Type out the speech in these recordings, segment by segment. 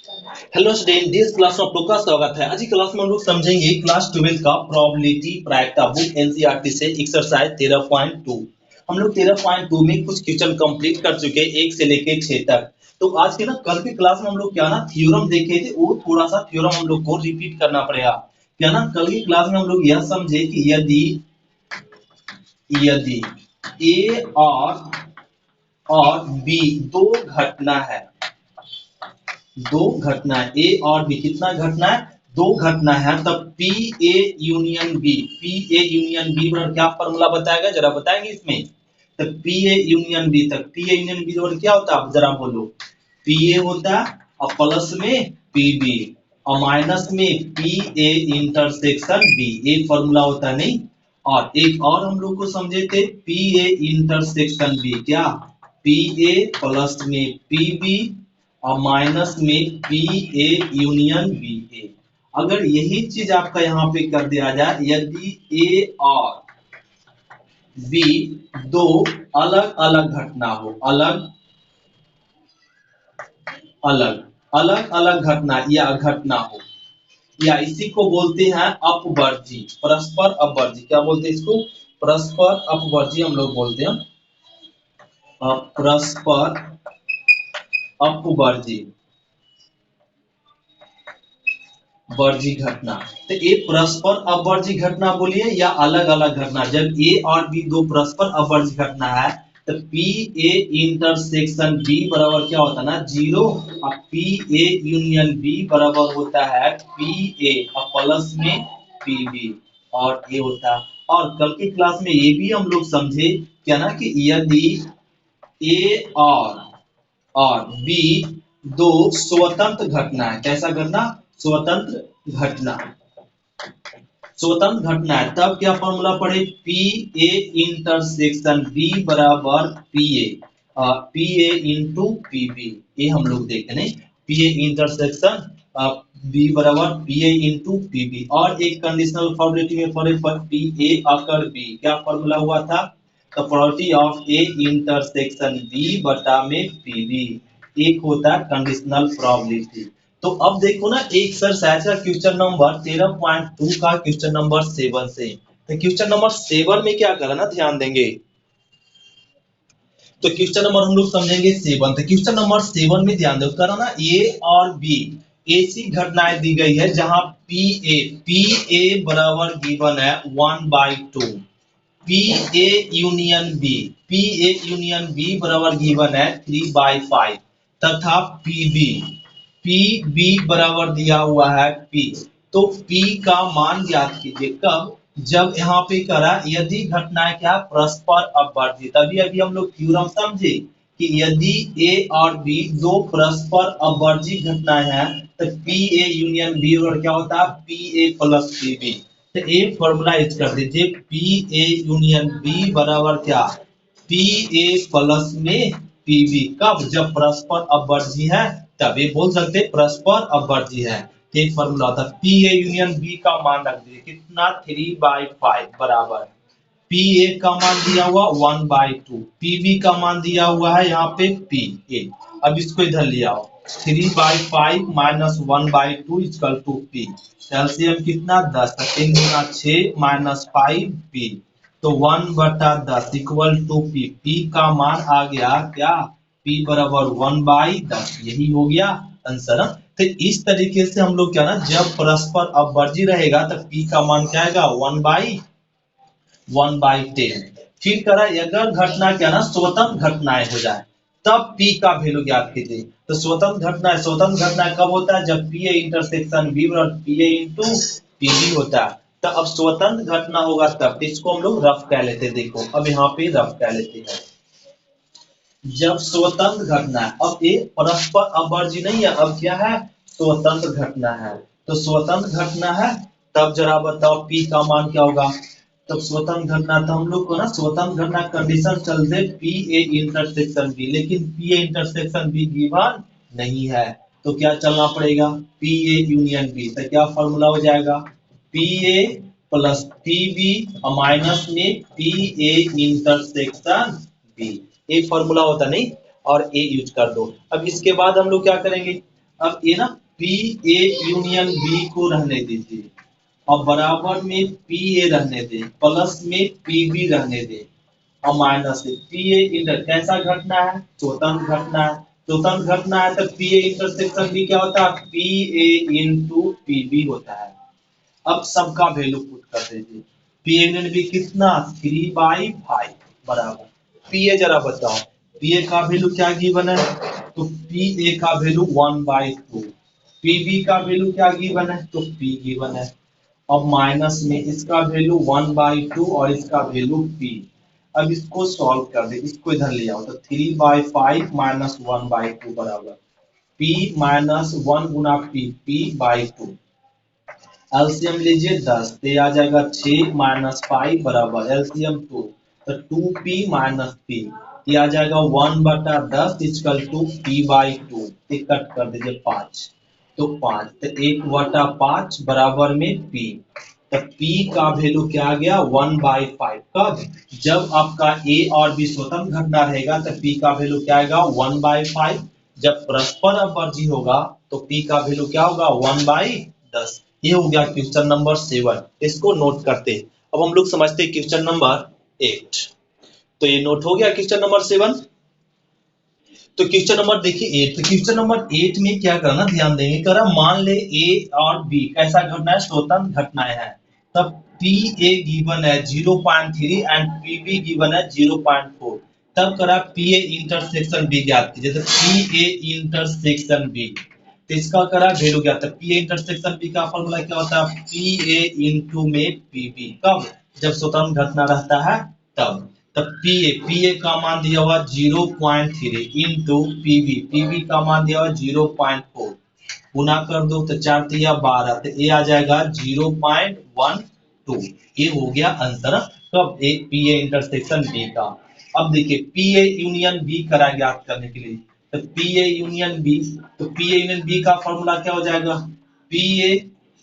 Hello student, this class में आप लोग का स्वागत है। आज की क्लास में हम लोग समझेंगे क्लास 12 का प्रोबेबिलिटी प्रायिकता बुक एनसीईआरटी से एक्सरसाइज 13.2। हम लोग 13.2 में कुछ क्वेश्चन कंप्लीट कर चुके हैं 1 से लेके 6 तक। तो आज के कल की क्लास में हम लोग क्या थ्योरम देखे थे, वो थोड़ा सा थ्योरम हम लोग को रिपीट करना पड़ेगा। कल की क्लास में हम लोग यह समझे कि यदि यदि ए और बी दो घटना है, ए और बी कितना घटना है, दो घटना है, तब पी ए यूनियन बी बराबर क्या फॉर्मूला बताएगा, जरा बताएंगे इसमें। तो पी ए यूनियन बी, तक पी ए यूनियन बी बराबर क्या होता है, जरा बोलो। पी ए होता है और प्लस में पी बी और माइनस में पी ए इंटरसेक्शन बी, ये फॉर्मूला होता है नहीं। और एक और हम लोग को समझे थे, पी ए इंटरसेक्शन बी क्या, पी ए प्लस में पी बी और माइनस में पी ए यूनियन बी ए। अगर यही चीज आपका यहाँ पे कर दिया जाए, यदि ए और बी दो अलग अलग घटना हो, अलग अलग घटना या घटना हो, या इसी को बोलते हैं अपवर्जी, परस्पर अपवर्जी। क्या बोलते हैं इसको, परस्पर अपवर्जी हम लोग बोलते हैं, परस्पर अपवर्जी वर्जी घटना। तो ये परस्पर अपवर्जी घटना बोलिए या अलग अलग घटना। जब ए और बी दो परस्पर अपवर्जी घटना है तो पी ए इंटरसेक्शन बी बराबर क्या होता है ना, जीरो। और पी ए यूनियन बी बराबर होता है पी ए और प्लस में पी बी, और ये होता है। और कल की क्लास में ये भी हम लोग समझे क्या ना, कि यदि ए और बी दो स्वतंत्र घटना है, कैसा घटना, स्वतंत्र घटना है, तब क्या फॉर्मूला पढ़े, पी ए इंटरसेक्शन बी बराबर P A into P B. ये हम लोग देखे नहीं, पी ए इंटरसेक्शन बी बराबर P A into P B. और एक कंडीशनल प्रोबेबिलिटी में पढ़े पर पी ए अकर बी, क्या फॉर्मूला हुआ था, the probability of A intersection B बटा में पी बी, एक होता है कंडीशनल प्रोबेबिलिटी। तो अब देखो ना, एक्सरसाइज का क्वेश्चन नंबर 13.2 का क्वेश्चन नंबर 7 से। तो क्वेश्चन नंबर 7 में क्या करना, ध्यान देंगे। तो क्वेश्चन नंबर हम लोग समझेंगे 7। तो क्वेश्चन नंबर 7 में ध्यान दो, करो ना, ए और बी ऐसी घटनाएं दी गई है जहां पी ए बराबर गिवन है 1/2, पी ए यूनियन बी बराबर गिवन है 3/5, तथा पी बी बराबर दिया हुआ है पी। तो पी का मान ज्ञात कीजिए, कब, जब यहाँ पे करा यदि घटनाएं क्या परस्पर अपवर्ती। तभी अभी हम लोग थ्योरम समझे कि यदि ए और बी दो परस्पर अपवर्ती घटनाएं हैं तो पी ए यूनियन बी और क्या होता है, P A plus P B. तो ए फॉर्मूला यूज कर दीजिए, पी ए यूनियन बी बराबर क्या, पी ए प्लस में पी बी। कब, जब परस्पर अपवर्ती है, तब ये बोल सकते परस्पर अपवर्ती है। एक फॉर्मूला था, पी ए यूनियन बी का मान रख दीजिए कितना, 3/5 बराबर पी ए का मान दिया हुआ 1/2, पी बी का मान दिया हुआ है यहाँ पे पी ए। अब इसको इधर ले आओ, 3/5 minus 1/2 equal to P. LCM कितना, 10, 3 गुना 6 माइनस 5 पी, तो 1/10 इक्वल टू पी। पी का मान आ गया क्या, पी बराबर 1/10, यही हो गया आंसर। तो इस तरीके से हम लोग क्या ना, जब परस्पर अपवर्ती रहेगा तो पी का मान क्या आएगा, 1/10। फिर करा अगर घटना क्या ना स्वतंत्र घटनाएं हो जाए तब पी का वैल्यू ज्ञात कीजिए। तो स्वतंत्र घटना कब होता है, जब पी ए इंटरसेक्शन बी और P A into P B होता है। तो अब स्वतंत्र घटना होगा तब, इसको हम लोग रफ कह लेते, देखो अब यहाँ पे रफ कह लेते हैं। जब स्वतंत्र घटना है, अब ये परस्पर अपवर्ती नहीं है, अब क्या है, स्वतंत्र घटना है। तो स्वतंत्र घटना है, तब जरा बताओ पी का मान क्या होगा। तब स्वतंत्र घटना, तो हम लोग को ना स्वतंत्र घटना कंडीशन चलते पी ए इंटरसेक्शन बी, लेकिन P A intersection be given नहीं है, तो क्या चलना पड़ेगा, पी ए यूनियन बी। तो क्या फॉर्मूला हो जाएगा, P A plus P B और माइनस में पी ए इंटरसेक्शन बी, एक फॉर्मूला होता नहीं, और ए यूज कर दो। अब इसके बाद हम लोग क्या करेंगे, अब ये ना पी ए यूनियन बी को रहने दीजिए और बराबर में पी ए रहने दें, प्लस में पी बी रहने दें और माइनस से पी ए इंटर कैसा घटना है, स्वतंत्र घटना है। स्वतंत्र घटना है तो पी ए इंटरसेक्शन बी क्या होता है, P A into P B होता है। अब सबका वैल्यू पुट कर दीजिए, पी यूनियन बी कितना 3/5 बराबर पी ए, जरा बताओ पी ए का वैल्यू क्या गिवन है, तो पी ए का वैल्यू 1/2, पी बी का वैल्यू क्या गिवन है, तो पी गिवन है। अब माइनस में इसका वैल्यू 1/2 और इसका वैल्यू पी। अब इसको सॉल्व कर दे, इसको इधर ले आओ, तो 3/5 माइनस 1/2 बराबर P minus 1 Guna P, P by 2। LCM लीजिए 10, तो ये आ जाएगा 6 माइनस 5 बराबर एलसीएम 2, तो 2p माइनस p, ये आ जाएगा 1/10 equal to p by 2, cut कर दीजिए 5, तो 5, तो 1/5 बराबर में p, तो p का वैल्यू क्या आ गया 1/5। कब, जब आपका a और b स्वतंत्र घटना रहेगा तो p का वैल्यू क्या आएगा 1/5, जब परस्पर अपवर्जी होगा तो p का वैल्यू क्या होगा 1/10। ये हो गया क्वेश्चन नंबर 7, इसको नोट करते हैं। अब हम लोग समझते हैं क्वेश्चन नंबर 8। तो ये नोट हो गया क्वेश्चन नंबर 7। तो क्वेश्चन नंबर देखिए 8, तो क्वेश्चन नंबर 8 में क्या करना ध्यान देंगे, करा मान ले ए और बी कैसा घटना है, स्वतंत्र घटनाएं हैं। तब पी ए गिवन है 0.3 एंड पी बी गिवन है 0.4। तब करा पी ए इंटरसेक्शन बी ज्ञात कीजिए, तो पी ए इंटरसेक्शन बी, तो इसका करा वैल्यू क्या था, पी ए इंटरसेक्शन बी का फॉर्मूला क्या होता है, पी ए इंटू में पी बी। कब, जब स्वतंत्र घटना रहता है तब। तब पी ए का मान दिया हुआ 0.3 इंटू पी बी का मान दिया हुआ 0.4, गुना कर दो तो 4 तिया 12, तो ये आ जाएगा 0.12। ये हो गया आंसर कब, A P A intersection B का। अब देखिए पी ए यूनियन बी करा ज्ञात करने के लिए, तो पी ए यूनियन बी, तो पी ए यूनियन बी का फॉर्मूला क्या हो जाएगा, P A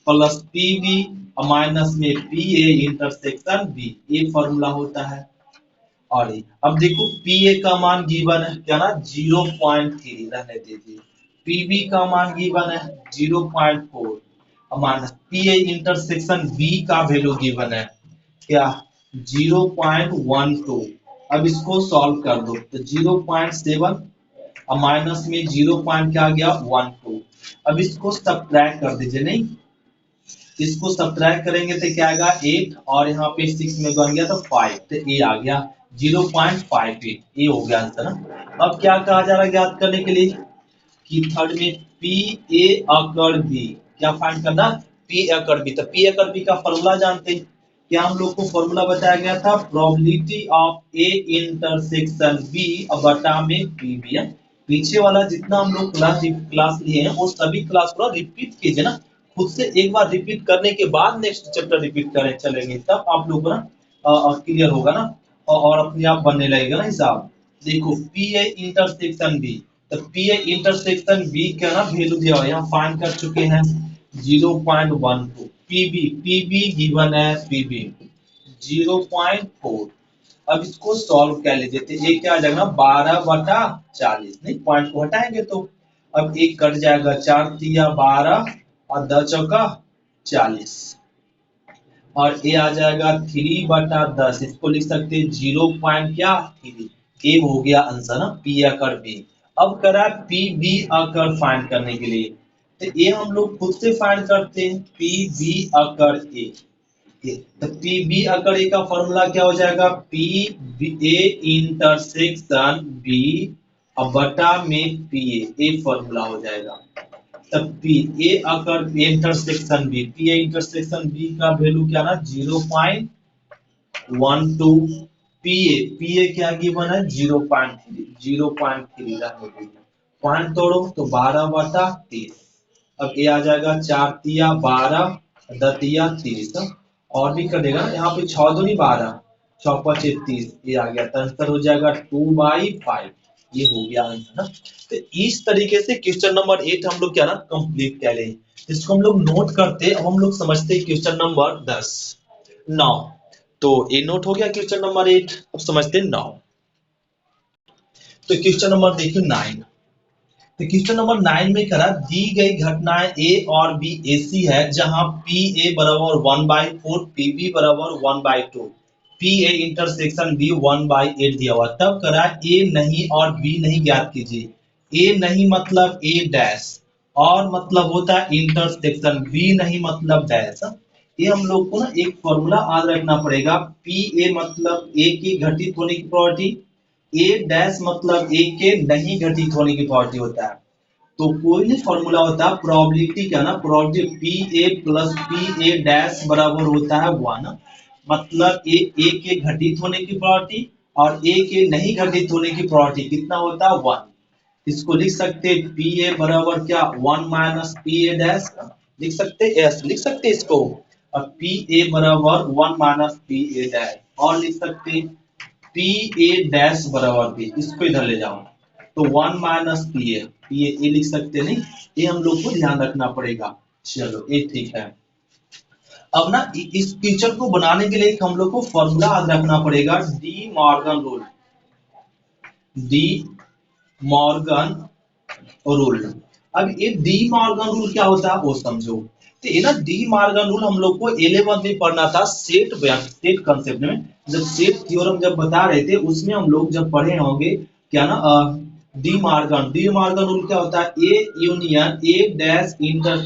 plus P B minus में पी ए इंटरसेक्शन बी, ये फॉर्मूला होता है। और अब देखो पी ए का मान गिवन है क्या ना 0.3 रहने दीजिए, पीबी का मान गिवन है 0.4 minus P A intersection B का वैल्यू गिवन है क्या 0.12। अब इसको सॉल्व कर दो तो 0.7 और माइनस में 0. क्या आ गया 12। अब इसको सब्ट्रैक्ट कर दीजिए, नहीं इसको सब्ट्रैक्ट करेंगे तो क्या आएगा 8 और यहाँ पे 6 में बन गया तो 5, तो ये आ गया 0.58, ये हो गया आंसर ना। अब क्या कहा जा रहा है ज्ञात करने के लिए कि थर्ड में पी ए अकर बी क्या फाइंड करना, पी अकर बी, तो पी अकर बी का फॉर्मूला जानते हैं क्या, हम लोग को फॉर्मूला बताया गया था probability of A intersection B बटा में पी बी है। पीछे वाला जितना हम लोग क्लास लिए हैं वो सभी क्लास पूरा रिपीट कीजिए ना, खुद से एक बार रिपीट करने के बाद नेक्स्ट चैप्टर रिपीट करें चलेंगे, तब आप लोग ना क्लियर होगा ना और अपने आप बनने लगेगा ना हिसाब। देखो पी ए इंटरसेक्शन बी, तो पी ए इंटरसेक्शन बी का ना वैल्यू दिया हुआ यहाँ फाइंड कर चुके हैं 0.12, पी बी गिवन है पी बी 0.4। अब इसको सॉल्व कर लीजिए तो ये क्या आ जाएगा 12/40, नहीं पॉइंट को हटाएंगे तो अब एक कट जाएगा 4 तिया 12 और 10 चौका 40 और ये आ जाएगा 3/10, इसको लिख सकते हैं 0.3, ये हो गया आंसर ना पी अकर बी। अब करा पी बी अकर फाइंड करने के लिए, तो ये हम लोग खुद से फाइंड करते हैं पी बी अकर ए, तो पी बी अकर ए का फॉर्मूला क्या हो जाएगा पी ए इंटरसेक्शन बी बटा में पी ए फॉर्मूला हो जाएगा। तब पी ए अगर intersection B, P A intersection B का वैल्यू क्या ना 0.12, पी ए क्या गिवन है 0.3 पॉइंट तोड़ो तो 12/30। अब ये आ जाएगा 4 तिया 12 10 30 और भी करेगा यहाँ पे 6 दूनी 12 6 5 30, ये आ गया तो आंसर हो जाएगा 2/5, ये हो गया आंसर ना। तो इस तरीके से क्वेश्चन नंबर 8 हम लोग क्या ना कंप्लीट कर ले, इसको हम लोग नोट करते, अब हम लोग समझते हैं क्वेश्चन नंबर 10 9। तो ये नोट हो गया क्वेश्चन नंबर 8, अब समझते हैं 9। तो क्वेश्चन नंबर देखिए 9, तो क्वेश्चन नंबर 9 में करा दी गई घटनाएं ए और बी ऐसी है जहां पी ए बराबर 1/4, पी बी बराबर 1/2, पी ए इंटरसेक्शन बी 1/8 दिया हुआ। तब करा ए नहीं और बी नहीं ज्ञात कीजिए। ए नहीं मतलब ए डैश और मतलब होता है इंटरसेक्शन, बी नहीं मतलब डैश। ये हम लोग को ना एक फॉर्मूला याद रखना पड़ेगा। पी ए मतलब ए की घटित होने की प्रॉपर्टी, ए डैश मतलब ए के नहीं घटित होने की प्रॉपर्टी होता है। तो कोई भी फॉर्मूला होता है प्रोबेबिलिटी का ना, probability P A plus P A dash बराबर होता है 1। मतलब ए के घटित होने की प्रॉपर्टी और ए के नहीं घटित होने की प्रॉपर्टी कितना होता है 1। इसको लिख सकते पी ए बराबर क्या 1 माइनस पी ए डैश, लिख सकते एस लिख सकते इसको। और पी ए बराबर 1 माइनस पी ए डैश, और लिख सकते पी ए डैश बराबर बी, इसको इधर ले जाओ तो 1 माइनस पी ए लिख सकते नहीं, ये हम लोग को ध्यान रखना पड़ेगा। चलो ये ठीक है। अब ना इस पिक्चर को बनाने के लिए हम लोग को फॉर्मूला याद रखना पड़ेगा, De Morgan rule. D Morgan rule. अब ये डी मॉर्गन रूल क्या होता है वो समझो। तो ये ना डी मॉर्गन रूल हम लोग को 11th में पढ़ना था सेट कंसेप्ट में। जब सेट थ्योरम जब बता रहे थे उसमें हम लोग जब पढ़े होंगे क्या ना, डी मॉर्गन रूल क्या होता है, A union A dash inter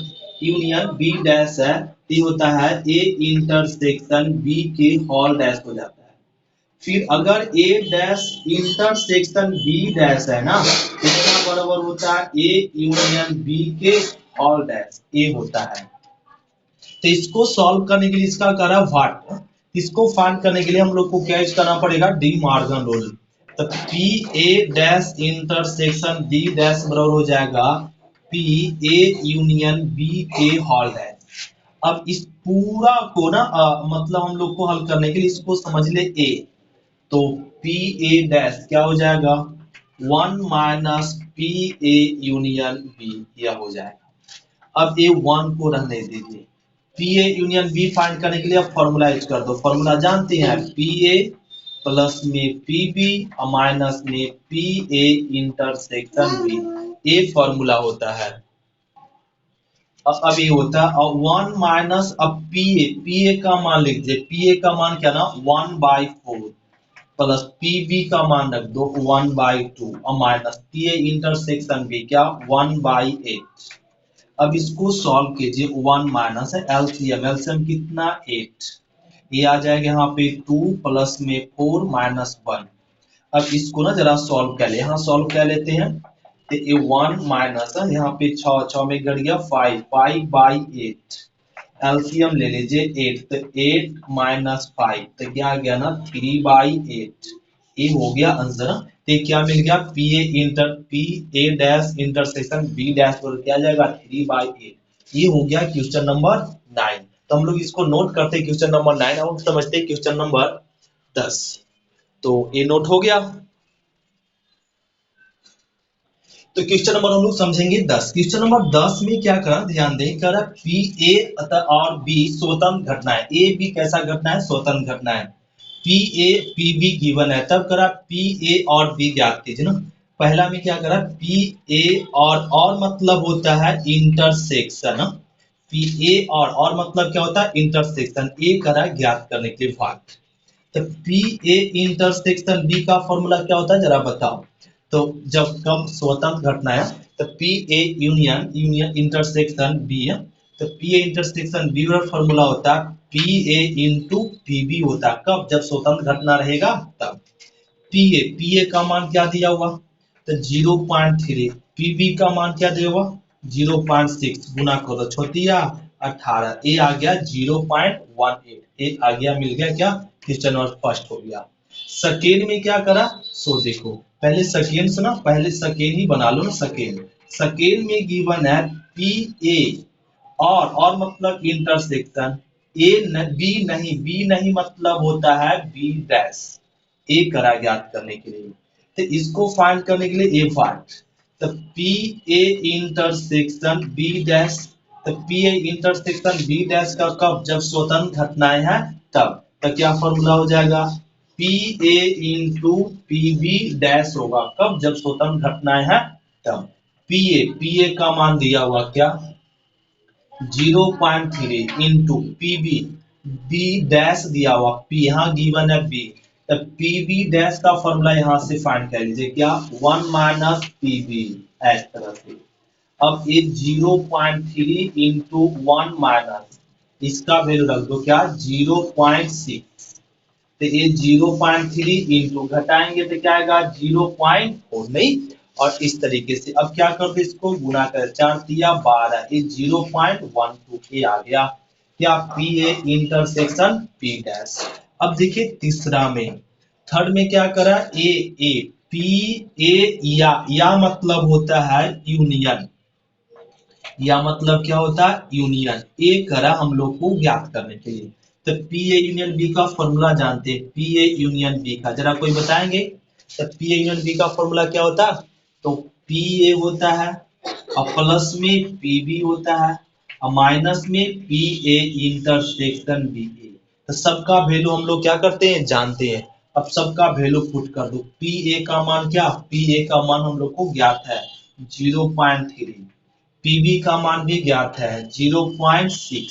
union B dash है, ये होता है ए इंटरसेक्शन बी के होल डैश हो जाता है। फिर अगर A dash intersection B dash है ना, इसका बराबर होता है ए यूनियन बी के होल डैश, ए होता है। तो इसको सॉल्व करने के लिए इसका करा व्हाट, इसको फाइंड करने के लिए हम लोग को क्या यूज करना पड़ेगा, डी मॉर्गन रूल। तो P A dash intersection B dash बराबर हो जाएगा पी ए यूनियन बी के होल डैश। अब इस पूरा को ना मतलब हम लोग को हल करने के लिए इसको समझ ले ए, तो पी ए डैश क्या हो जाएगा 1 minus P A union B, यह हो जाएगा। अब ए 1 को रहने दीजिए, P A union B find करने के लिए अब फॉर्मूला यूज कर दो। फॉर्मूला जानते हैं पी ए प्लस में पी बी और माइनस में पी ए इंटरसेक्शन बी, ये फॉर्मूला होता है। अब ये होता है और 1 माइनस अब पी ए का मान लिख दीजिए, पी ए का मान क्या ना 1/4 प्लस पी बी का मान रख दो 1/2 और minus P A intersection B क्या 1/8। अब इसको सॉल्व कीजिए, 1 माइनस है एलसीएम कितना 8, ये आ जाएगा यहाँ पे 2 प्लस में 4 माइनस 1। अब इसको ना जरा सॉल्व कर ले, यहाँ सॉल्व कर लेते हैं। तो ये 1 माइनस है यहाँ पे 6 में गड़ गया 5/8, एलसीएम ले लीजिए 8, तो 8 माइनस 5 तो क्या आ गया ना 3/8, ये हो गया आंसर। तो क्या मिल गया P A dash intersection B dash पर क्या जाएगा 3/8, ये हो गया क्वेश्चन नंबर 9। तो हम लोग इसको नोट करते हैं क्वेश्चन नंबर 9 और समझते हैं क्वेश्चन नंबर 10। तो ये नोट हो गया। तो क्वेश्चन नंबर हम लोग समझेंगे 10। क्वेश्चन नंबर 10 में क्या करा ध्यान दें, करा पी ए और बी स्वतंत्र घटना है, ए बी कैसा घटना है स्वतंत्र घटना है, P A P be given है। तब करा पी ए और बी ज्ञात कीजिए ना। पहला में क्या करा पी ए और मतलब होता है इंटरसेक्शन, पी ए और मतलब क्या होता है इंटरसेक्शन, ए करा ज्ञात करने के बाद। तो पी ए इंटरसेक्शन बी का फॉर्मूला क्या होता है जरा बताओ। तो जब कब स्वतंत्र घटना है तो P A union intersection B है, तो पी ए इंटरसेक्शन बी का फॉर्मूला होता है P A into P B होता है, कब जब स्वतंत्र घटना रहेगा तब। पी ए का मान क्या दिया हुआ तो 0.3, पी बी का मान क्या दिया हुआ 0.6, गुना करो छोटिया 18, ए आ गया 0.18, ए आ गया मिल गया क्या क्वेश्चन नंबर फर्स्ट हो गया। सेकेंड में क्या करा सो देखो, पहले सेकेंड से ना पहले सेकेंड ही बना लो ना। सेकेंड में गिवन है पी ए और मतलब इंटरसेक्शन बी नहीं मतलब होता है बी डैश, ए करा ज्ञात करने के लिए। तो इसको फाइंड करने के लिए ए फाइंड, तो P A intersection B dash, तो P A intersection B dash का कब जब स्वतंत्र घटनाएं हैं तब। तो क्या फॉर्मूला हो जाएगा P A into P B dash होगा कब जब स्वतंत्र घटनाएं हैं तब। पीए का मान दिया हुआ क्या 0.3 इंटू पीबी, बी डैश दिया हुआ पी, यहाँ गिवन है बी, तो पीबी डैश का फॉर्मूला यहाँ से फाइंड कर लीजिए क्या 1 माइनस पीबी, इस तरह से। अब ये 0.3 इंटू 1 माइनस इसका वैल्यू रख दो क्या 0.6, तो ये 0.3 इंटू घटाएंगे तो क्या आएगा 0.4, नहीं। और इस तरीके से अब क्या कर दो इसको गुना कर 4 दिया 12, ये 0.12 ये आ गया क्या P A intersection P dash. अब देखिए तीसरा में, थर्ड में क्या करा ए पी ए या मतलब होता है यूनियन, या मतलब क्या होता है यूनियन, ए करा हम लोग को ज्ञात करने के लिए। तो पी ए यूनियन बी का फॉर्मूला जानते हैं, पी ए यूनियन बी का जरा कोई बताएंगे। तो पी ए यूनियन बी का फॉर्मूला क्या होता है, तो पी ए होता है और प्लस में पी बी होता है और माइनस में पी ए इंटरसेक्शन बी ए। तो सबका वैल्यू हम लोग क्या करते हैं जानते हैं। अब सबका वैल्यू पुट कर दो, पी ए का मान क्या, पी ए का मान हम लोग को ज्ञात है 0.3, पीबी का मान भी ज्ञात है 0.6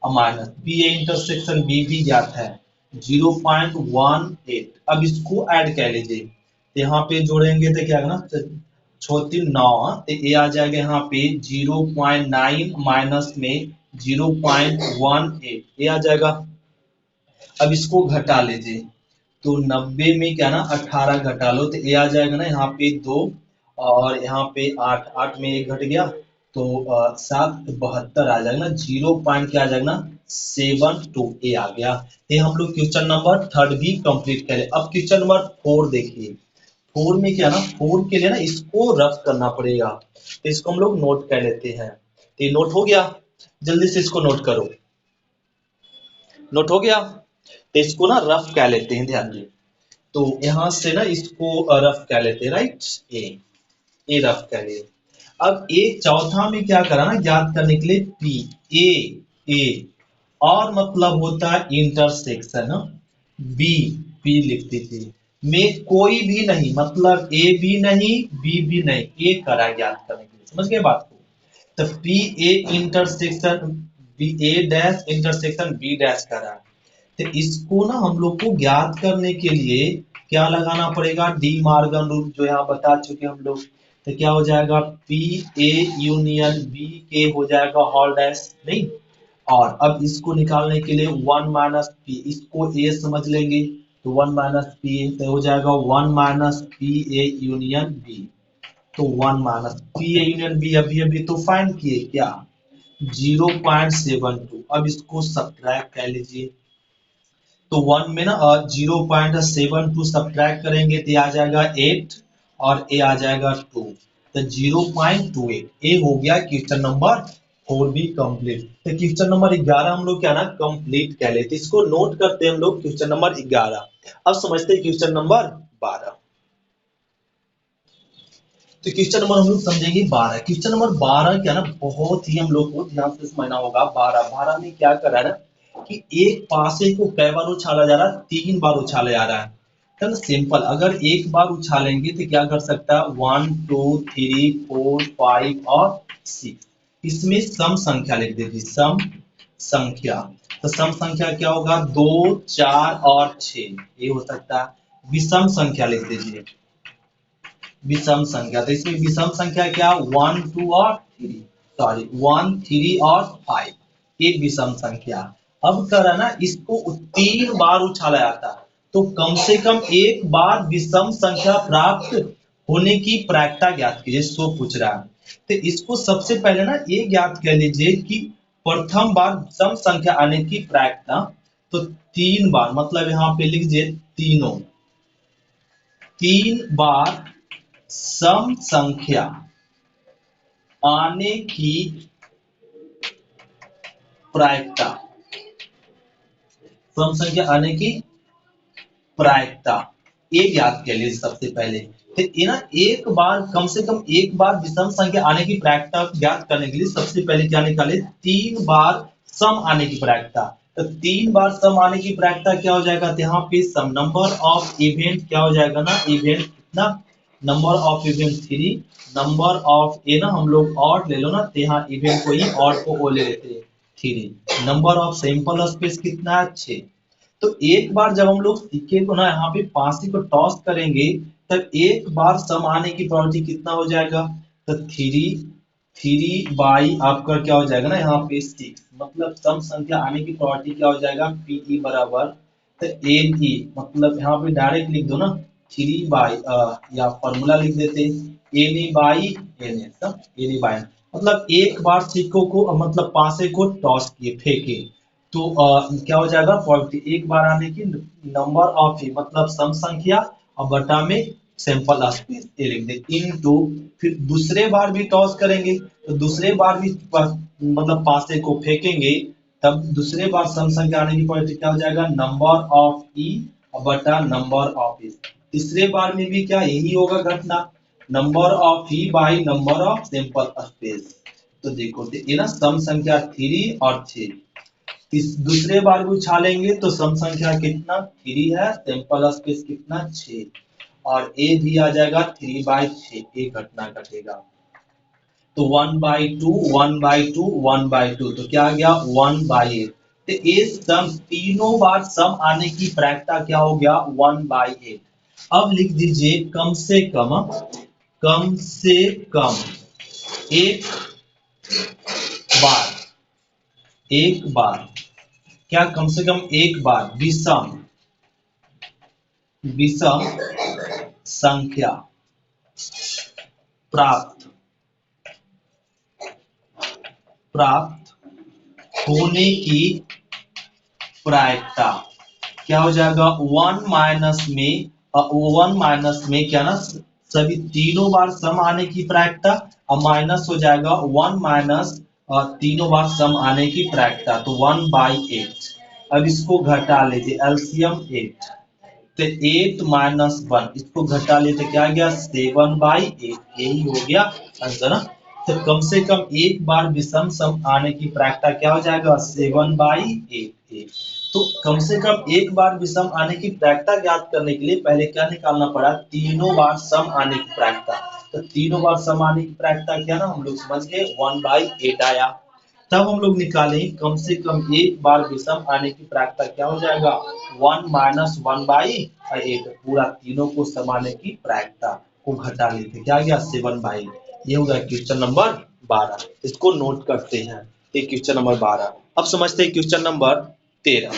और minus P A intersection B भी ज्ञात है 0.18। अब इसको ऐड कर लीजिए, तो यहाँ पे जोड़ेंगे तो क्या ना 6×3=9, तो ये आ जाएगा यहाँ पे 0.9 माइनस में 0.18 ये आ जाएगा। अब इसको घटा लीजिए, तो 90 में क्या ना 18 घटा लो तो ये आ जाएगा ना यहाँ पे 2 और यहाँ पे 8, 8 में 1 घट गया तो 7 72 आ जाएगा ना, 0 पॉइंट क्या आ जाएगा ना 72 ए आ गया। ये हम लोग क्वेश्चन नंबर 3 भी कंप्लीट करें। अब क्वेश्चन नंबर 4 देखिए, 4 में क्या ना 4 के लिए ना इसको रफ करना पड़ेगा, तो इसको हम लोग नोट कर लेते हैं। तो ये नोट हो गया, जल्दी से इसको नोट करो, नोट हो गया। तो इसको ना रफ कर लेते हैं, ध्यान दे। तो यहां से ना इसको रफ कर लेते हैं, राइट, ए रफ कर लिए। अब एक चौथा में क्या करा ना ज्ञात करने के लिए पी ए और मतलब होता है इंटरसेक्शन बी, पी लिखते थे में कोई भी नहीं, मतलब ए भी नहीं बी भी नहीं, ए करा ज्ञात करने के लिए, समझ गए बात को। तो P A intersection B A dash intersection B dash करा, तो इसको ना हम लोग को ज्ञात करने के लिए क्या लगाना पड़ेगा, डी मार्गन रूल जो यहाँ बता चुके हम लोग। तो क्या हो जाएगा पी ए यूनियन बी के हो जाएगा होल डैश, नहीं। और अब इसको निकालने के लिए 1 माइनस पी, इसको ए समझ लेंगे तो 1 माइनस पी ए, तो हो जाएगा 1 minus P A union B. तो 1 minus P A union B अभी अभी तो फाइंड किए क्या 0.72। अब इसको सब्ट्रैक्ट कर लीजिए, तो 1 में ना 0.72 सब्ट्रैक्ट करेंगे तो आ जाएगा 8 और ए आ जाएगा 2, तो 0.28 ए हो गया क्वेश्चन नंबर 4 भी कंप्लीट। तो क्वेश्चन नंबर 11 हम लोग क्या ना कंप्लीट कर लेते, इसको नोट करते हैं हम लोग क्वेश्चन नंबर 11। अब समझते हैं क्वेश्चन नंबर 12। तो क्वेश्चन नंबर हम लोग समझेंगे 12। क्वेश्चन नंबर 12 क्या ना बहुत ही हम लोग को ध्यान से समझना होगा। 12 में क्या कर रहा है ना कि एक पासे को कै बार उछाला जा रहा है, 3 बार उछाला जा रहा है। तो सिंपल, अगर एक बार उछालेंगे तो क्या कर सकता है 1 2 3 4 5 और 6, इसमें सम संख्या लिख दीजिए, सम संख्या। तो सम संख्या क्या होगा 2 4 और 6 ये हो सकता है। विषम संख्या लिख दीजिए, विषम संख्या। तो इसमें विषम संख्या क्या 1 2 और 3, सॉरी 1 3 और 5 ये विषम संख्या। अब करा ना इसको 3 बार उछाला जाता, तो कम से कम एक बार विषम संख्या प्राप्त होने की प्रायिकता ज्ञात कीजिए, सो पूछ रहा है। तो इसको सबसे पहले ना ये ज्ञात कर लीजिए कि प्रथम बार विषम संख्या आने की प्रायिकता, तो 3 बार मतलब यहाँ पे लिख दीजिए तीनों, 3 बार सम संख्या आने की प्रायिकता, सम संख्या आने की प्रायिकता ये ज्ञात कर लीजिए सबसे पहले। तो ये ना एक बार कम से कम एक बार विषम संख्या आने की प्रायिकता ज्ञात करने के लिए सबसे पहले क्या निकाले 3 बार सम आने की प्रायिकता। तो 3 बार सम आने की प्रायिकता क्या हो जाएगा, तो यहाँ पे सम नंबर ऑफ इवेंट क्या हो जाएगा ना, इवेंट कितना number of event 3, number of A ना हम लोग ऑड ले लो ना, तो यहाँ इवेंट को ही ऑड को ओ ले लेते हैं 3। नंबर ऑफ सैंपल स्पेस कितना है 6। तो एक बार जब हम लोग सिक्के को ना यहाँ पे पांसी को टॉस करेंगे, तब एक बार सम आने की प्रोबेबिलिटी कितना हो जाएगा, तो 3 आपका क्या हो जाएगा ना यहाँ पे 6, मतलब सम संख्या आने की प्रोबेबिलिटी क्या हो जाएगा पीई बराबर, तो एन ई मतलब यहाँ पे डायरेक्ट लिख दो ना 3 या फॉर्मूला लिख देते N E by N S, N E by मतलब एक बार सिक्कों को मतलब पांसे को टॉस किए फेंके, तो क्या हो जाएगा प्रोबेबिलिटी एक बार आने की नंबर ऑफ ही मतलब सम संख्या और बटा में सैंपल स्पेस ये लिख दे इनटू, फिर दूसरे बार भी टॉस करेंगे तो दूसरे बार भी मतलब पासे को फेंकेंगे, तब दूसरे बार सम संख्या आने की प्रोबेबिलिटी क्या हो जाएगा नंबर ऑफ ई बटा नंबर ऑफ ई। तीसरे बार में भी क्या यही होगा घटना, number of E by number of sample space. तो देखो तो ये ना सम संख्या 3 और 6, इस दूसरे बार भी उछालेंगे तो सम संख्या कितना 3 है, सैंपल स्पेस कितना 6, और ए भी आ जाएगा 3/6, एक घटना घटेगा। तो 1/2 1/2 1/2 तो क्या आ गया 1/8। तो ये सम तीनों बार सम आने की प्रायिकता क्या हो गया 1/8। अब लिख दीजिए कम से कम एक बार क्या कम से कम एक बार विषम संख्या प्राप्त होने की प्रायिकता क्या हो जाएगा 1 में क्या ना सभी तीनों बार सम आने की प्रायिकता और माइनस हो जाएगा 1 माइनस तीनों बार सम आने की प्रायिकता, तो 1/8। अब इसको घटा लीजिए एलसीएम 8, तो 8 माइनस 1 इसको घटा लिए तो क्या गया 7/8, यही हो गया आंसर ना। तो कम से कम एक बार विषम सम आने की प्रायिकता क्या हो जाएगा 7/8। तो कम से कम एक बार विषम आने की प्रायिकता ज्ञात करने के लिए पहले क्या निकालना पड़ा तीनों बार सम आने की प्रायिकता। तो तीनों बार सम आने की प्रायिकता क्या ना हम लोग समझ गए 1/8 आया। तब हम लोग निकालें कम से कम एक बार विषम आने की प्रायिकता क्या हो जाएगा 1 माइनस 1/8, पूरा तीनों को समाने की प्रायिकता को घटा लेते क्या गया 7/8। ये हो गया क्वेश्चन नंबर 12, इसको नोट करते हैं। ये क्वेश्चन नंबर 12। अब समझते हैं क्वेश्चन नंबर 13।